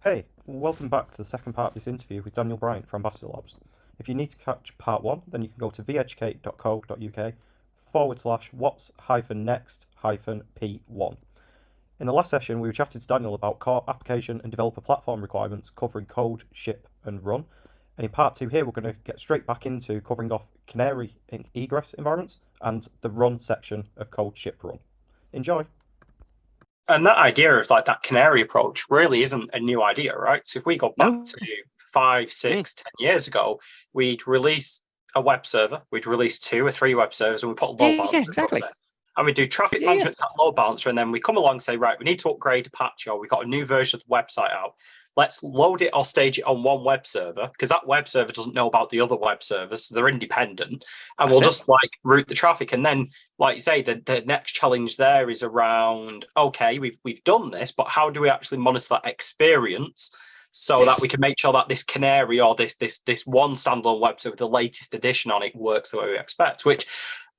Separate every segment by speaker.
Speaker 1: Hey, welcome back to the second part of this interview with Daniel Bryant from Ambassador Labs. If you need to catch part one, then you can go to veducate.co.uk/what's next P1. In the last session, we were chatting to Daniel about core application and developer platform requirements covering code, ship, and run. And in part two here, we're going to get straight back into covering off canary in egress environments and the run section of code, ship, run. Enjoy.
Speaker 2: And that idea of like that canary approach really isn't a new idea, right? So if we go back
Speaker 3: No.
Speaker 2: to 5,
Speaker 3: Mm.
Speaker 2: 6, 10 years ago, we'd release a web server, we'd release 2 or 3 web servers, and we put a load
Speaker 3: Yeah,
Speaker 2: balancer
Speaker 3: exactly.
Speaker 2: up there. And we do traffic
Speaker 3: Yeah,
Speaker 2: management to that load balancer, and then we come along and say, right, we need to upgrade a patch, or we've got a new version of the website out. Let's load it or stage it on one web server, because that web server doesn't know about the other web servers, so they're independent. And
Speaker 3: That's
Speaker 2: we'll
Speaker 3: it.
Speaker 2: just like route the traffic. And then, like you say, the next challenge there is around, okay, we've done this, but how do we actually monitor that experience so that we can make sure that this canary or this one standalone website with the latest edition on it works the way we expect? Which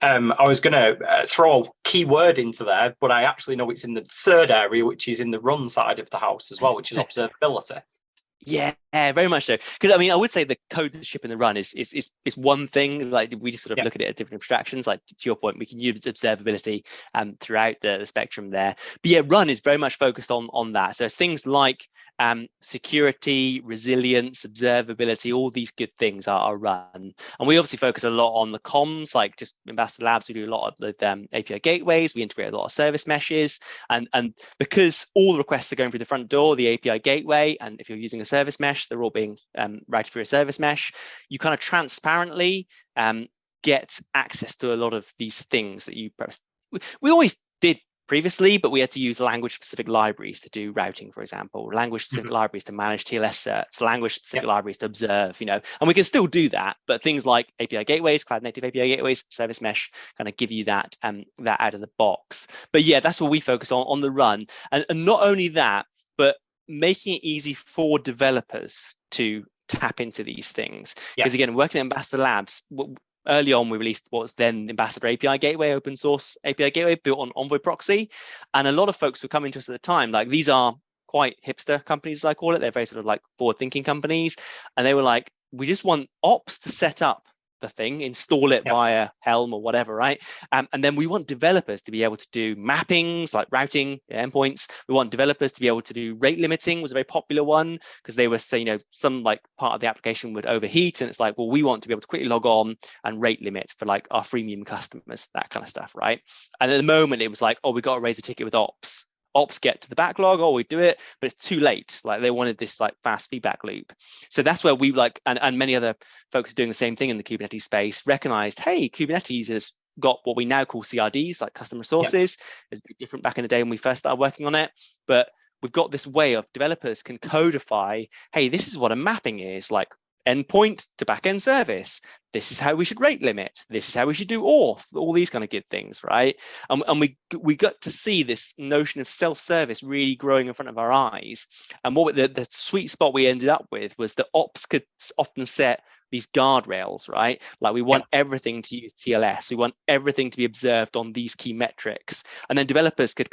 Speaker 2: I was going to throw a keyword into there, but I actually know it's in the third area, which is in the run side of the house as well, which is observability.
Speaker 3: Yeah, very much so. Because I mean, I would say the code, the ship, and the run is one thing. Like we just sort of look at it at different abstractions. Like to your point, we can use observability throughout the spectrum there. But yeah, run is very much focused on that. So it's things like security, resilience, observability, all these good things are run. And we obviously focus a lot on the comms, like just Ambassador Labs, we do a lot with API gateways, we integrate a lot of service meshes. And because all the requests are going through the front door, the API gateway, and if you're using a service mesh, they're all being routed through a service mesh, you kind of transparently get access to a lot of these things that you perhaps we always did previously, but we had to use language-specific libraries to do routing, for example, language-specific libraries to manage TLS certs, language-specific libraries to observe, and we can still do that. But things like API gateways, cloud-native API gateways, service mesh kind of give you that that out of the box. But yeah, that's what we focus on the run. And not only that, but making it easy for developers to tap into these things. Because again, working at Ambassador Labs, early on, we released what was then Ambassador API Gateway, open source API Gateway built on Envoy proxy. And a lot of folks were coming to us at the time, like these are quite hipster companies, as I call it. They're very sort of like forward-thinking companies. And they were like, we just want ops to set up the thing, install it via Helm or whatever, right? And then we want developers to be able to do mappings like routing endpoints. We want developers to be able to do rate limiting, was a very popular one, because they were saying, some like part of the application would overheat, and it's like, well, we want to be able to quickly log on and rate limit for like our freemium customers, that kind of stuff, right? And at the moment, it was like, oh, we got to raise a ticket with ops. Ops get to the backlog, or we do it, but it's too late. Like they wanted this like fast feedback loop. So that's where we like, and many other folks doing the same thing in the Kubernetes space recognized, hey, Kubernetes has got what we now call CRDs, like custom resources. It's a bit different back in the day when we first started working on it, but we've got this way of developers can codify, hey, this is what a mapping is, like endpoint to backend service. This is how we should rate limit. This is how we should do auth, all these kind of good things, right? And we got to see this notion of self-service really growing in front of our eyes. And what the sweet spot we ended up with was that ops could often set these guardrails, right? Like we want everything to use TLS. We want everything to be observed on these key metrics. And then developers could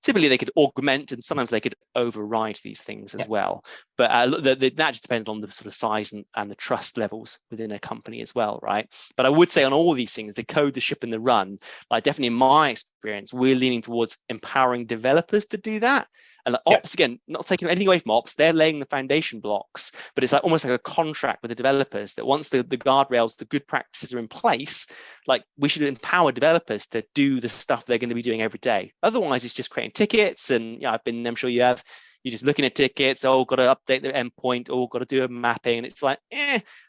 Speaker 3: typically they could augment, and sometimes they could override these things as well. But that just depended on the sort of size and the trust levels within a company as well, right? But I would say on all these things, the code, the ship, and the run, like definitely in my experience, we're leaning towards empowering developers to do that. And like ops, again, not taking anything away from ops, they're laying the foundation blocks, but it's like almost like a contract with the developers that once the guardrails, the good practices are in place, like we should empower developers to do the stuff they're going to be doing every day. Otherwise, it's just creating tickets. And I'm sure you have, you're just looking at tickets, got to update the endpoint, got to do a mapping. And it's like,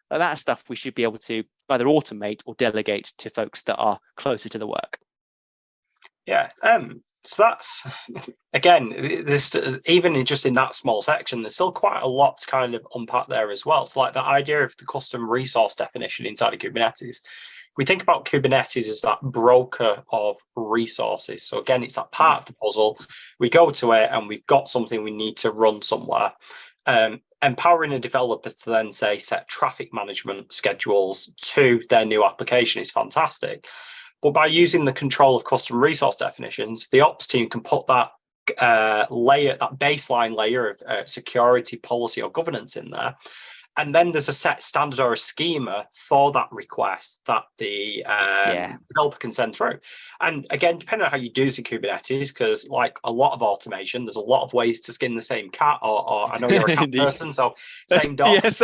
Speaker 3: that stuff we should be able to either automate or delegate to folks that are closer to the work.
Speaker 2: Yeah. So that's, again, this even just in that small section, there's still quite a lot to kind of unpack there as well. So like the idea of the custom resource definition inside of Kubernetes, we think about Kubernetes as that broker of resources. So again, it's that part of the puzzle. We go to it and we've got something we need to run somewhere. Empowering a developer to then set traffic management schedules to their new application is fantastic. But by using the control of custom resource definitions, the ops team can put that layer, that baseline layer of security, policy, or governance in there. And then there's a set standard or a schema for that request that the developer can send through. And again, depending on how you do the Kubernetes, because like a lot of automation, there's a lot of ways to skin the same cat, or I know you're a cat person, so same dog.
Speaker 3: Yes,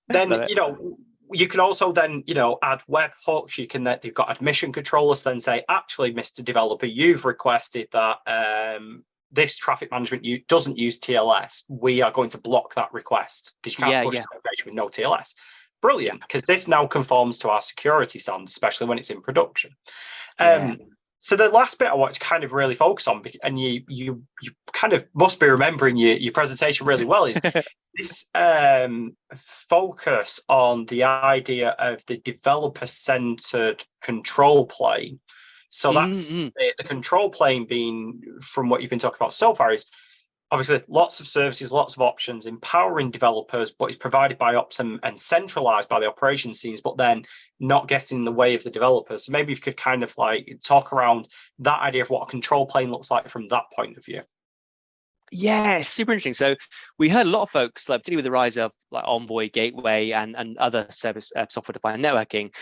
Speaker 2: then, you know, you can also then, you know, add webhooks. You can, you've got admission controllers, then say, actually, Mr. Developer, you've requested that this traffic management doesn't use TLS. We are going to block that request because you can't push an application with no TLS. Brilliant, because this now conforms to our security standards, especially when it's in production. So the last bit I want to kind of really focus on, and you kind of must be remembering your presentation really well, is this focus on the idea of the developer-centered control plane. So that's the control plane being, from what you've been talking about so far, is obviously lots of services, lots of options, empowering developers, but it's provided by ops and centralized by the operations teams, but then not getting in the way of the developers. So maybe if you could kind of like talk around that idea of what a control plane looks like from that point of view.
Speaker 3: Yeah, super interesting. So we heard a lot of folks, like particularly with the rise of like Envoy, Gateway, and other service software-defined networking,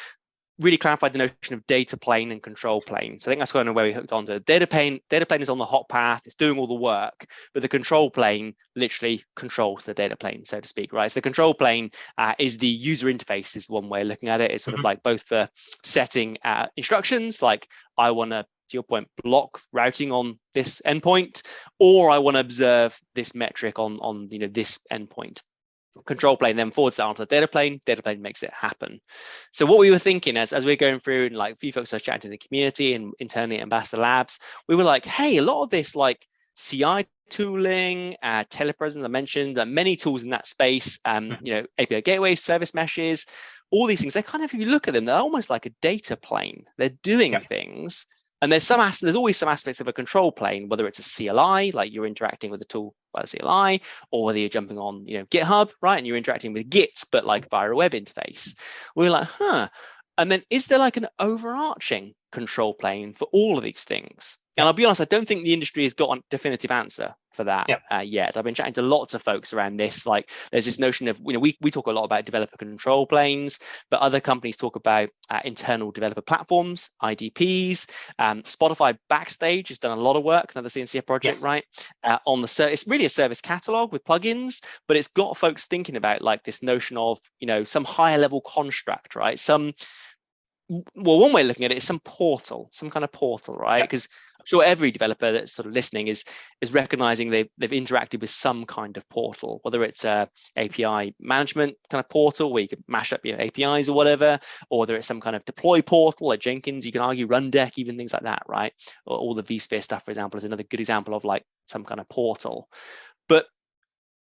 Speaker 3: really clarified the notion of data plane and control plane. So I think that's kind of where we hooked onto. Data plane is on the hot path, it's doing all the work, but the control plane literally controls the data plane, so to speak, right? So the control plane is the user interface, is one way of looking at it. It's sort of like both for setting instructions, like I want to your point, block routing on this endpoint, or I want to observe this metric on you know, this endpoint. Control plane then forwards that onto the data plane makes it happen. So what we were thinking as we're going through, and like a few folks I was chatting to in the community and internally at Ambassador Labs, we were like, hey, a lot of this like CI tooling, telepresence, I mentioned many tools in that space, you know, API gateways, service meshes, all these things, they kind of, if you look at them, they're almost like a data plane. They're doing things. And there's always some aspects of a control plane, whether it's a CLI, like you're interacting with a tool by the CLI, or whether you're jumping on, you know, GitHub, right, and you're interacting with Git, but like via a web interface. We're like, and then is there like an overarching control plane for all of these things? And I'll be honest, I don't think the industry has got a definitive answer for that yet. I've been chatting to lots of folks around this. Like there's this notion of, you know, we talk a lot about developer control planes, but other companies talk about internal developer platforms, IDPs. Spotify Backstage has done a lot of work, another CNCF project, right? On the it's really a service catalog with plugins, but it's got folks thinking about like this notion of, you know, some higher level construct, right? Well, one way of looking at it is some kind of portal, right? Because I'm sure every developer that's sort of listening is recognizing they've interacted with some kind of portal, whether it's a API management kind of portal where you can mash up your APIs or whatever, or whether it's some kind of deploy portal like Jenkins, you can argue Rundeck, even things like that, right? Or all the vSphere stuff, for example, is another good example of like some kind of portal. But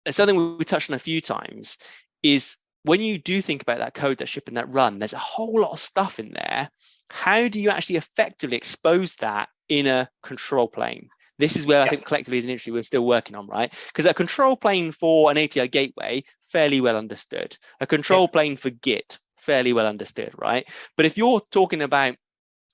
Speaker 3: something we touched on a few times is, when you do think about that code that's shipping that run, there's a whole lot of stuff in there. How do you actually effectively expose that in a control plane? This is where I think collectively as an industry, we're still working on, right? Because a control plane for an API gateway, fairly well understood. A control plane for Git, fairly well understood, right? But if you're talking about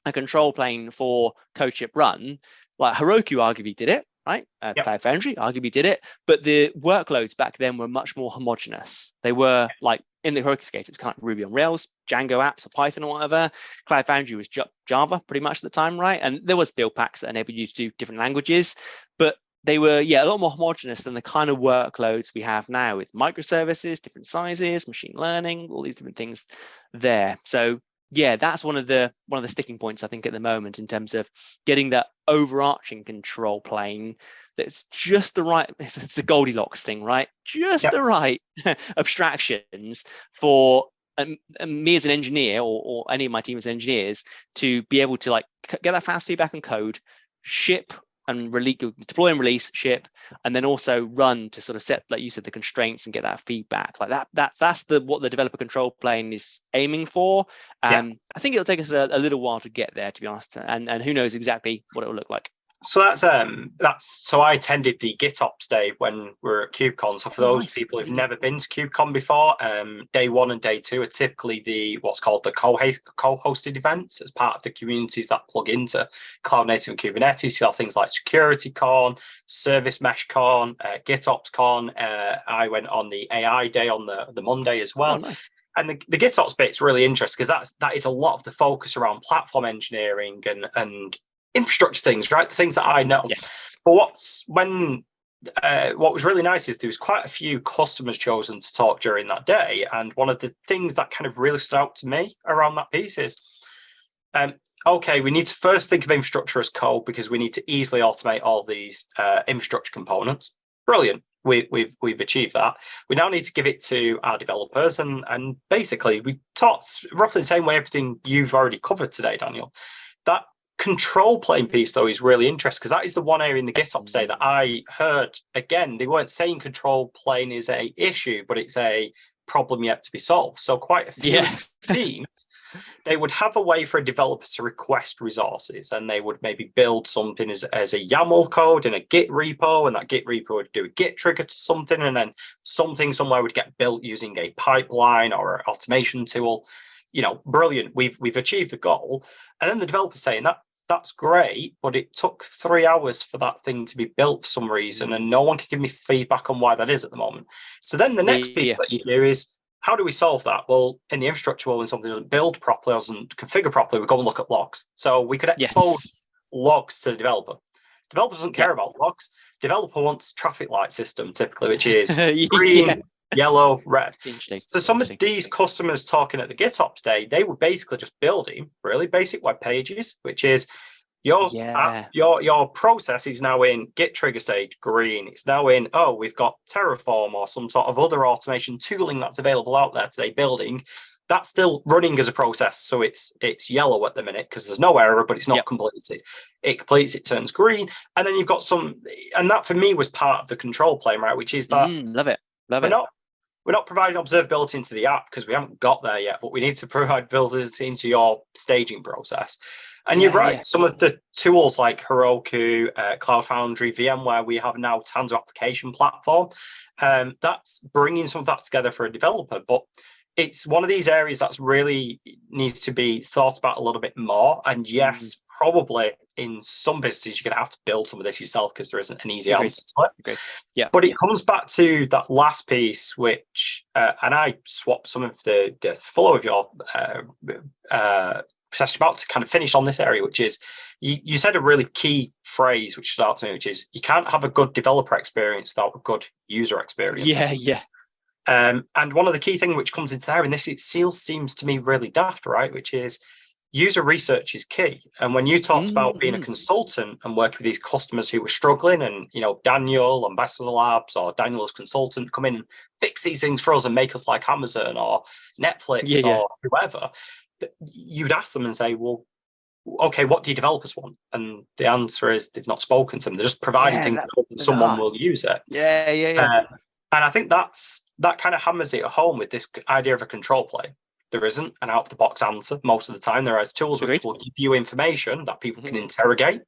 Speaker 3: a control plane for CodeShip Run, like Heroku arguably did it, right? Cloud Foundry arguably did it, but the workloads back then were much more homogenous. They were like, in the Heroku case, it was kind of Ruby on Rails, Django apps, or Python or whatever. Cloud Foundry was Java pretty much at the time, right? And there was build packs that enabled you to do different languages, but they were, a lot more homogenous than the kind of workloads we have now with microservices, different sizes, machine learning, all these different things there. So that's one of the sticking points I think at the moment in terms of getting that overarching control plane that's just the right, it's a Goldilocks thing, right? Just the right abstractions for me as an engineer or any of my team as engineers to be able to like get that fast feedback and code, ship and release, deploy and release, ship, and then also run to sort of set, like you said, the constraints and get that feedback. Like that's what the developer control plane is aiming for. I think it'll take us a little while to get there, to be honest, and who knows exactly what it will look like.
Speaker 2: So I attended the GitOps day when we were at KubeCon. So for those people who've never been to KubeCon before, day 1 and day 2 are typically the what's called the co-hosted events as part of the communities that plug into Cloud Native and Kubernetes. You have things like SecurityCon, Service Mesh Con, GitOps Con. I went on the AI day on the Monday as well.
Speaker 3: Oh, nice.
Speaker 2: And the GitOps bit's really interesting because that is a lot of the focus around platform engineering and infrastructure things, right? The things that I know.
Speaker 3: Yes.
Speaker 2: But what was really nice is there was quite a few customers chosen to talk during that day. And one of the things that kind of really stood out to me around that piece is, okay, we need to first think of infrastructure as code because we need to easily automate all these infrastructure components. Brilliant. We've achieved that. We now need to give it to our developers, and basically we taught roughly the same way everything you've already covered today, Daniel. That control plane piece though is really interesting because that is the one area in the GitOps day that I heard. Again, they weren't saying control plane is a issue, but it's a problem yet to be solved. So quite a few teams, they would have a way for a developer to request resources, and they would maybe build something as a YAML code in a Git repo, and that Git repo would do a Git trigger to something, and then something somewhere would get built using a pipeline or an automation tool. Brilliant. We've achieved the goal. And then the developer saying that's great, but it took 3 hours for that thing to be built for some reason, and no one can give me feedback on why that is at the moment. So then the next piece that you do is, how do we solve that? Well, in the infrastructure world, when something doesn't build properly or doesn't configure properly, we go and look at logs. So we could expose logs to the developer. Developer doesn't care about logs. Developer wants traffic light system typically, which is green, yellow, red. So some of these customers talking at the GitOps day, they were basically just building really basic web pages, which is your process is now in Git trigger stage, green. It's now in, we've got Terraform or some sort of other automation tooling that's available out there today building. That's still running as a process. So it's yellow at the minute because there's no error, but it's not completed. It completes, it turns green. And then you've got and that for me was part of the control plane, right? Which is that
Speaker 3: love it.
Speaker 2: We're not providing observability into the app because we haven't got there yet, but we need to provide observability into your staging process. And you're right. Some of the tools like Heroku, Cloud Foundry, VMware, we have now Tanzu application platform. That's bringing some of that together for a developer. But it's one of these areas that's really needs to be thought about a little bit more. And yes, probably in some businesses, you're going to have to build some of this yourself because there isn't an easy answer to it.
Speaker 3: Yeah.
Speaker 2: But it comes back to that last piece, which, and I swapped some of the flow of your about to kind of finish on this area, which is you said a really key phrase which stood out to me, which is you can't have a good developer experience without a good user experience. And one of the key things which comes into there, and this it still seems to me really daft, right? Which is user research is key. And when you talked about being a consultant and working with these customers who were struggling, and Daniel, Ambassador Labs, or Daniel as consultant come in and fix these things for us and make us like Amazon or Netflix or whoever, you'd ask them and say, well, okay, what do your developers want? And the answer is they've not spoken to them. They're just providing things that someone will use it. And I think that kind of hammers it home with this idea of a control plane. There isn't an out-of-the-box answer most of the time. There are tools which will give you information that people can interrogate.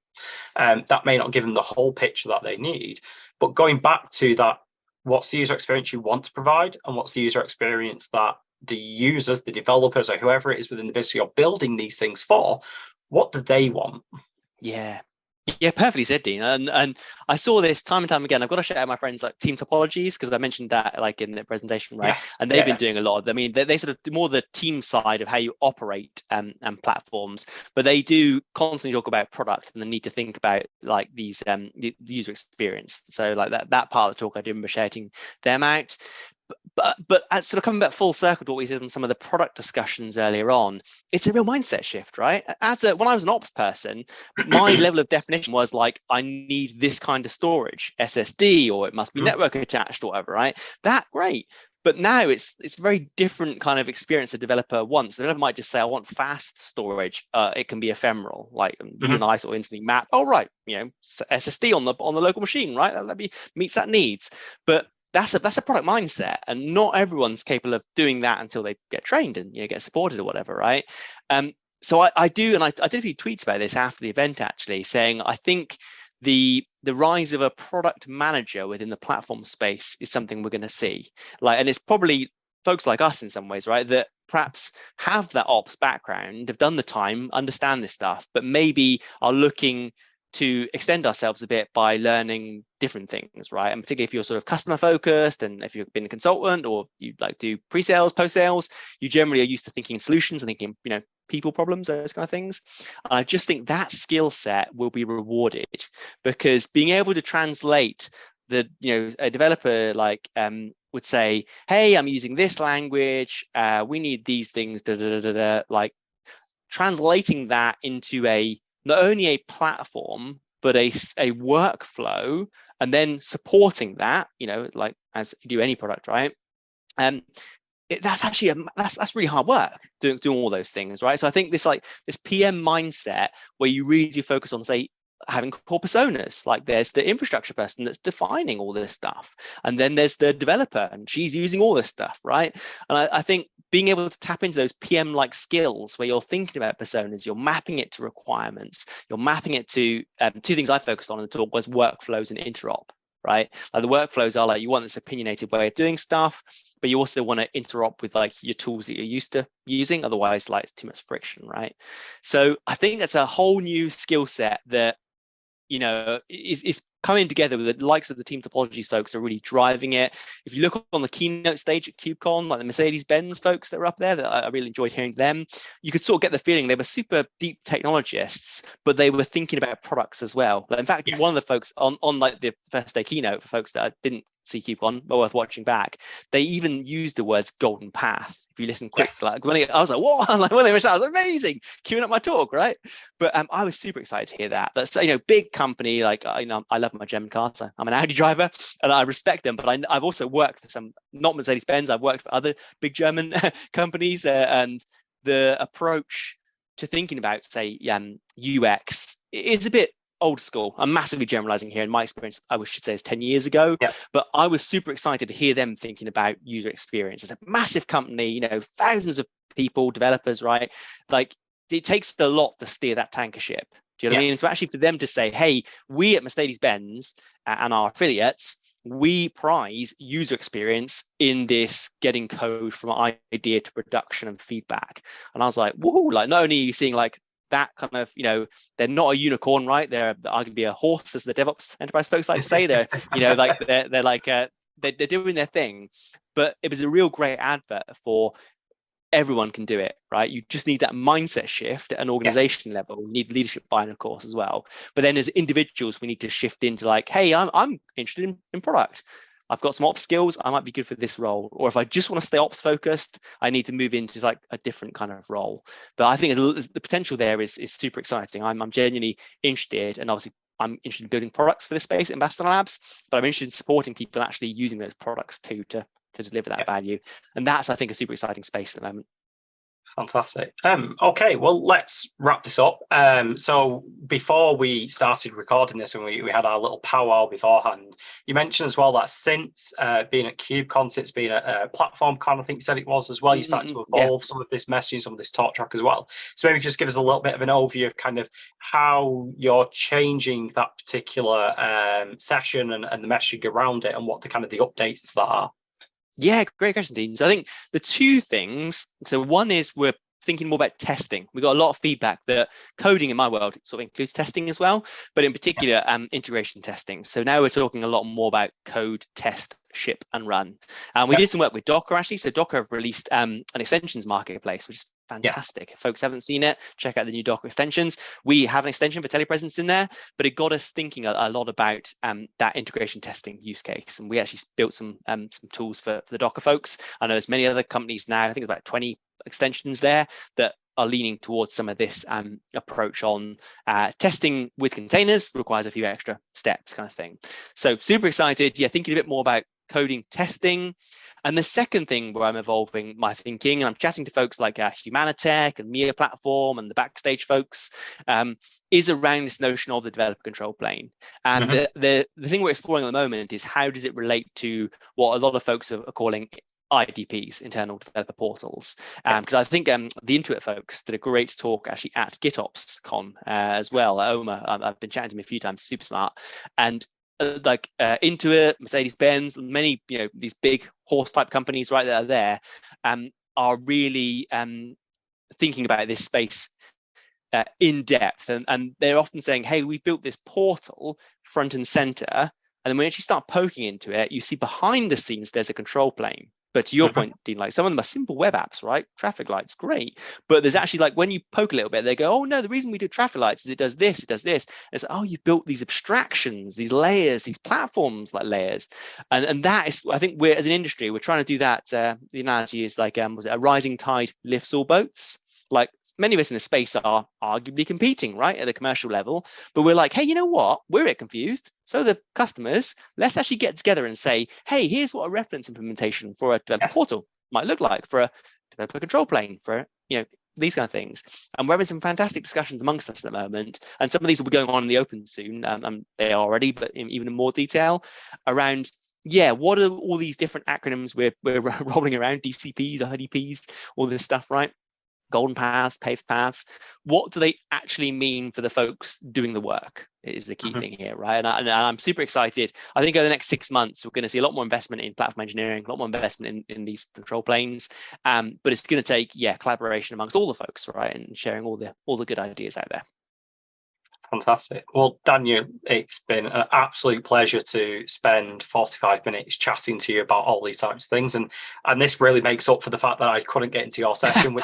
Speaker 2: That may not give them the whole picture that they need. But going back to that, what's the user experience you want to provide? And what's the user experience that the users, the developers, or whoever it is within the business you're building these things for, what do they want?
Speaker 3: Yeah, perfectly said, Dean. And I saw this time and time again. I've got to shout out my friends like Team Topologies, because I mentioned that like in the presentation, right?
Speaker 2: Yes,
Speaker 3: and they've been doing a lot of, they sort of do more the team side of how you operate and platforms, but they do constantly talk about product and the need to think about like these the user experience. So like that part of the talk, I do remember shouting them out. But sort of coming back full circle to what we said in some of the product discussions earlier on, it's a real mindset shift, right? When I was an ops person, my level of definition was like, I need this kind of storage, SSD, or it must be network attached or whatever, right? Great. But now it's a very different kind of experience a developer wants. The developer might just say, I want fast storage. It can be ephemeral, like you and I sort of instantly map, SSD on the local machine, right? That meets that needs. But that's a product mindset, and not everyone's capable of doing that until they get trained and get supported or whatever, right? So I do, and I did a few tweets about this after the event actually, saying I think the rise of a product manager within the platform space is something we're going to see. And it's probably folks like us in some ways, right, that perhaps have that ops background, have done the time, understand this stuff, but maybe are looking to extend ourselves a bit by learning different things, right? And particularly if you're sort of customer focused, and if you've been a consultant, or you like do pre-sales, post-sales, you generally are used to thinking solutions and thinking, people problems, those kind of things. And I just think that skill set will be rewarded, because being able to translate a developer would say, hey, I'm using this language, we need these things, like translating that into not only a platform, but a workflow, and then supporting that, like as you do any product, right? That's actually that's really hard work doing all those things, right? So I think this PM mindset, where you really do focus on, say, having core personas, like there's the infrastructure person that's defining all this stuff, and then there's the developer and she's using all this stuff, right? And I think being able to tap into those PM like skills, where you're thinking about personas, you're mapping it to requirements, you're mapping it to two things I focused on in the talk was workflows and interop, right? Like the workflows are like, you want this opinionated way of doing stuff, but you also want to interop with like your tools that you're used to using, otherwise like it's too much friction, right? So I think that's a whole new skill set that is coming together with the likes of the team topologies folks are really driving it. If you look on the keynote stage at KubeCon, like the Mercedes-Benz folks that were up there, that I really enjoyed hearing them, you could sort of get the feeling they were super deep technologists, but they were thinking about products as well. In fact, one of the folks on like the first day keynote, for folks that I didn't see KubeCon, but worth watching back, they even used the words golden path. If you listen quick, like when I was like, what? Like when they were shouting, I was amazing, queuing up my talk, right? But I was super excited to hear that. That's big company, like I love my German cars. So I'm an Audi driver and I respect them, but I've also worked for some, not Mercedes-Benz, I've worked for other big German companies, and the approach to thinking about, say, UX is a bit old school. I'm massively generalizing here. In my experience, I should say is 10 years ago, but I was super excited to hear them thinking about user experience. It's a massive company, thousands of people, developers, right? Like it takes a lot to steer that tanker ship. Do you know what I mean? So actually for them to say, hey, we at Mercedes-Benz and our affiliates, we prize user experience in this getting code from idea to production and feedback. And I was like, whoa, like not only are you seeing like that kind of, they're not a unicorn, right? They're arguably a horse, as the DevOps enterprise folks like to say. They're, like they're doing their thing. But it was a real great advert for everyone can do it, right? You just need that mindset shift at an organization level. You need leadership buy-in, of course, as well. But then as individuals, we need to shift into like, hey, I'm interested in product. I've got some ops skills. I might be good for this role. Or if I just want to stay ops focused, I need to move into like a different kind of role. But I think the potential there is super exciting. I'm genuinely interested, and obviously I'm interested in building products for this space at Ambassador Labs, but I'm interested in supporting people actually using those products too to deliver that value. And that's, I think, a super exciting space at the moment.
Speaker 2: Fantastic. Okay, well, let's wrap this up. So before we started recording this, and we had our little powwow beforehand, you mentioned as well that since being at KubeCon, since being a platform con, I think you said it was as well, you started to evolve some of this messaging, some of this talk track as well. So maybe just give us a little bit of an overview of kind of how you're changing that particular session and the messaging around it, and what the kind of the updates to that are.
Speaker 3: Yeah, great question, Dean. So I think the two things, so one is we're thinking more about testing. We got a lot of feedback that coding in my world sort of includes testing as well, but in particular, integration testing. So now we're talking a lot more about code, test, ship, and run. And we did some work with Docker actually. So Docker have released an extensions marketplace, which is fantastic. If folks haven't seen it, check out the new Docker extensions. We have an extension for telepresence in there, but it got us thinking a lot about that integration testing use case. And we actually built some tools for the Docker folks. I know there's many other companies now, I think it's about 20 extensions there that are leaning towards some of this approach on testing with containers requires a few extra steps kind of thing. So super excited. Yeah, thinking a bit more about coding, testing. And the second thing where I'm evolving my thinking, and I'm chatting to folks like Humanitech and Mia Platform and the Backstage folks, is around this notion of the developer control plane. And the thing we're exploring at the moment is how does it relate to what a lot of folks are calling IDPs, internal developer portals, because I think the Intuit folks did a great talk actually at GitOps Con as well. Omar, I've been chatting to him a few times, super smart, and Intuit, Mercedes-Benz, many these big horse type companies right that are there are really thinking about this space in depth, and they're often saying, hey, we built this portal front and center, and then when you actually start poking into it, you see behind the scenes there's a control plane. But to your point, Dean, like some of them are simple web apps, right? Traffic lights, great. But there's actually, like, when you poke a little bit, they go, oh no, the reason we do traffic lights is it does this, it does this. And it's like, oh, you've built these abstractions, these layers, these platforms like layers. And that is, I think we're, as an industry, we're trying to do that. The analogy is like, was it a rising tide lifts all boats? Like, many of us in the space are arguably competing, right, at the commercial level, but we're like, hey, you know what? We're a bit confused. So the customers, let's actually get together and say, hey, here's what a reference implementation for a developer portal might look like, for a developer control plane, for these kind of things. And we're having some fantastic discussions amongst us at the moment, and some of these will be going on in the open soon. They are already, but even in more detail around. Yeah, what are all these different acronyms we're rolling around? DCPs, IDPs, all this stuff, right? Golden paths, paved paths. What do they actually mean for the folks doing the work is the key thing here, right? And I'm super excited. I think over the next 6 months, we're going to see a lot more investment in platform engineering, a lot more investment in these control planes. But it's going to take, collaboration amongst all the folks, right? And sharing all the good ideas out there.
Speaker 2: Fantastic. Well, Daniel, it's been an absolute pleasure to spend 45 minutes chatting to you about all these types of things, and this really makes up for the fact that I couldn't get into your session. Which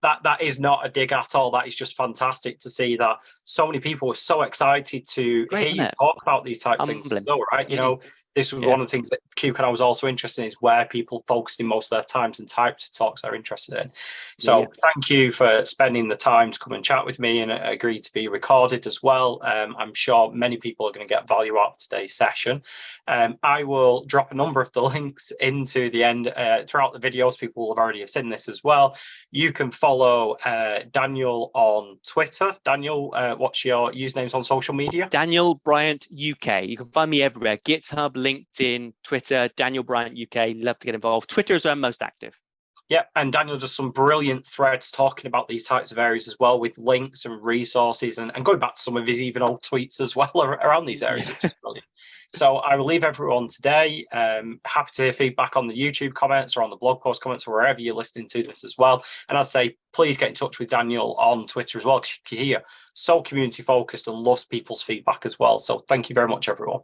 Speaker 2: that is not a dig at all. That is just fantastic to see that so many people were so excited to hear you talk about these types of things. So, right, this was one of the things that KubeCon was also interested in, is where people focused in most of their times and types of talks they're interested in. So thank you for spending the time to come and chat with me, and agree to be recorded as well. I'm sure many people are going to get value out of today's session. I will drop a number of the links into the end throughout the videos. People will already have seen this as well. You can follow Daniel on Twitter. Daniel, what's your usernames on social media?
Speaker 3: Daniel Bryant UK. You can find me everywhere. GitHub, LinkedIn, Twitter, Daniel Bryant UK. Love to get involved. Twitter is where I'm most active.
Speaker 2: Yeah, and Daniel does some brilliant threads talking about these types of areas as well, with links and resources, and going back to some of his even old tweets as well around these areas, which is brilliant. So I will leave everyone today. Happy to hear feedback on the YouTube comments or on the blog post comments, or wherever you're listening to this as well. And I'd say, please get in touch with Daniel on Twitter as well, because you're here, so community focused and loves people's feedback as well. So thank you very much, everyone.